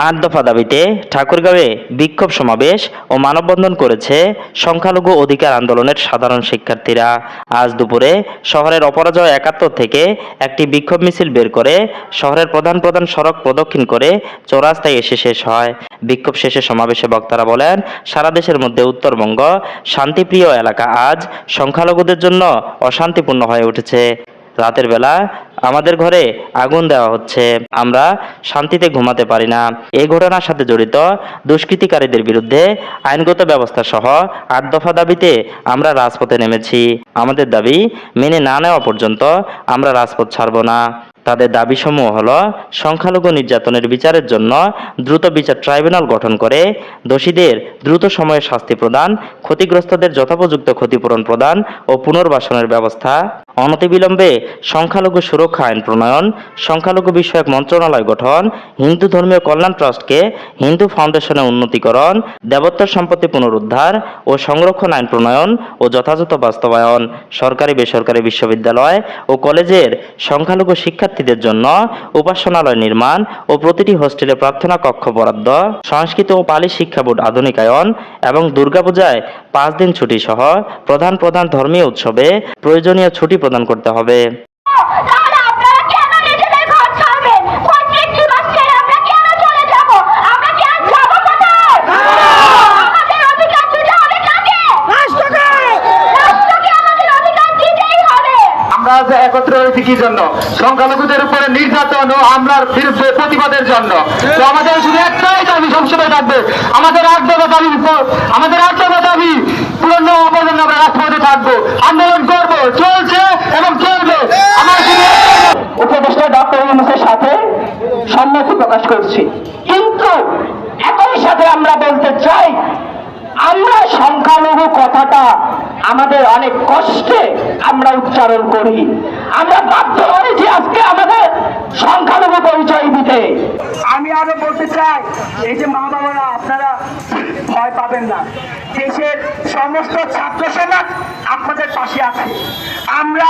৮ দফা দাবিতে ঠাকুরগাঁওয়ে বিক্ষোভ সমাবেশ ও মানববন্ধন করেছে সংখ্যালঘু অধিকার আন্দোলনের সাধারণ শিক্ষার্থীরা। আজ দুপুরে শহরের অপরাজয় ৭১ থেকে একটি বিক্ষোভ মিছিল বের করে শহরের প্রধান প্রধান সড়ক প্রদক্ষিণ করে চৌরাস্তায় এসে শেষ হয়। বিক্ষোভ শেষে সমাবেশে বক্তারা বলেন, সারা দেশের মধ্যে উত্তরবঙ্গ শান্তিপ্রিয় এলাকা আজ সংখ্যালঘুদের জন্য অশান্তিপূর্ণ হয়ে উঠেছে। রাতের বেলা আমাদের ঘরে আগুন দেওয়া হচ্ছে, আমরা শান্তিতে ঘুমাতে পারি না। এই ঘটনার সাথে জড়িত দুষ্কৃতিকারীদের বিরুদ্ধে আইনগত ব্যবস্থা সহ ৮ দফা দাবিতে আমরা রাজপথে নেমেছি। আমাদের দাবি মেনে না নেওয়া পর্যন্ত আমরা রাজপথ ছাড়ব না। তাদের দাবিসমূহ হল, সংখ্যালঘু নির্যাতনের বিচারের জন্য দ্রুত বিচার ট্রাইব্যুনাল গঠন করে দোষীদের দ্রুত সময়ে শাস্তি প্রদান, ক্ষতিগ্রস্তদের যথোপযুক্ত ক্ষতিপূরণ প্রদান ও পুনর্বাসনের ব্যবস্থা, অনতিবিলম্বে সংখ্যালঘু সুরক্ষা আইন প্রণয়ন, সংখ্যালঘু বিষয়ক মন্ত্রণালয় গঠন, হিন্দু ধর্মীয় কল্যাণ ট্রাস্টকে হিন্দু ফাউন্ডেশনে উন্নতিকরণ, দেবোত্তর সম্পত্তি পুনরুদ্ধার ও সংরক্ষণ আইন প্রণয়ন ও যথাযথ বাস্তবায়ন, সরকারি বেসরকারি বিশ্ববিদ্যালয় ও কলেজের সংখ্যালঘু শিক্ষার্থীদের জন্য উপাসনালয় নির্মাণ ও প্রতিটি হোস্টেলে প্রার্থনা কক্ষ বরাদ্দ, সংস্কৃত ও পালি শিক্ষা বোর্ড আধুনিকায়ন এবং দুর্গাপূজায় ৫ দিন ছুটি সহ প্রধান প্রধান ধর্মীয় উৎসবে প্রয়োজনীয় ছুটি প্রদান করতে হবে। আমরা একত্র হয়েছি কি জন্য? সংখ্যালঘুদের উপরে নির্যাতন ও হামলার বিরুদ্ধে প্রতিবাদের জন্য। তো আমাদের শুধু একটাই দাবি সবসময় থাকবে, আমাদের ৮ দফা দাবি, আমাদের ৮ দফা দাবি পূর্ণ পর্যন্ত আমরা রাজপথে থাকবো, আন্দোলন করবো, চলছে এবং চলবে। আমার উপদেষ্টা ডক্টর ইউনূসের সাথে সম্মতি প্রকাশ করছি, কিন্তু একই সাথে আমরা বলতে চাই, আমরা সংখ্যালঘু কথাটা আমাদের অনেক কষ্টে আমরা উচ্চারণ করি। আমরা বাধ্য হয়েছি আজকে আমাদের সংখ্যালঘু পরিচয় দিতে। আমি আরো বলতে চাই, এই যে মা বাবারা, আপনারা ভয় পাবেন না, দেশের সমস্ত ছাত্র সমাজ আপনাদের পাশে আছে। আমরা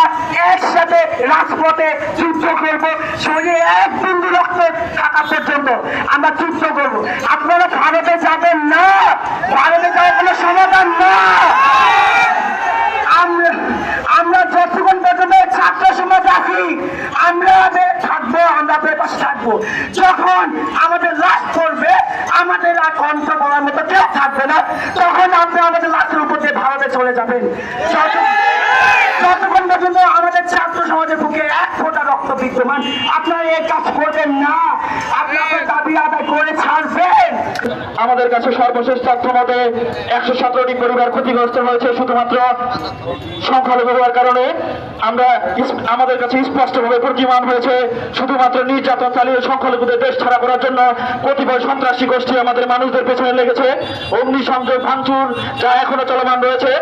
একসাথে রাজপথে যুদ্ধ করবো, শরীরে এক বিন্দু রক্ত থাকা পর্যন্ত আমরা যুদ্ধ করবো। আপনারা ভারতে যাবেন না, ভারতে যাওয়ার কোনো সমাধান না। আমরা যতক্ষণ পর্যন্ত ছাত্র সমাজ আছি, আমরা থাকবো, আমরা আপনার পাশে থাকবো। যখন আমাদের লাশ পড়বে, আমাদের আর কণ্ঠ বলার মতো কেউ থাকবে না, তখন আপনি আমাদের লাশের উপর দিয়ে ভারতে চলে যাবেন। যতক্ষণ পর্যন্ত আমাদের ছাত্র সমাজের বুকে এক ফোঁটা রক্ত বিদ্যমান, আপনারা এই কাজ করবেন না, আপনাদের দাবি আদায় করে ছাড়বেন। আমাদের কাছে সর্বশেষ তথ্য মতে ১১৭টি পরিবার ক্ষতিগ্রস্ত হয়েছে শুধুমাত্র সংখ্যালঘু হওয়ার কারণে। আমাদের কাছে স্পষ্টভাবে প্রতিমান হয়েছে, শুধুমাত্র নির্যাতন চালিয়ে সংখ্যালঘুদের দেশ ছাড়া করার জন্য কতিপয় সন্ত্রাসী গোষ্ঠী আমাদের মানুষদের পেছনে লেগেছে। অগ্নিসংযোগ, ভাঙচুর যা এখনো চলমান রয়েছে।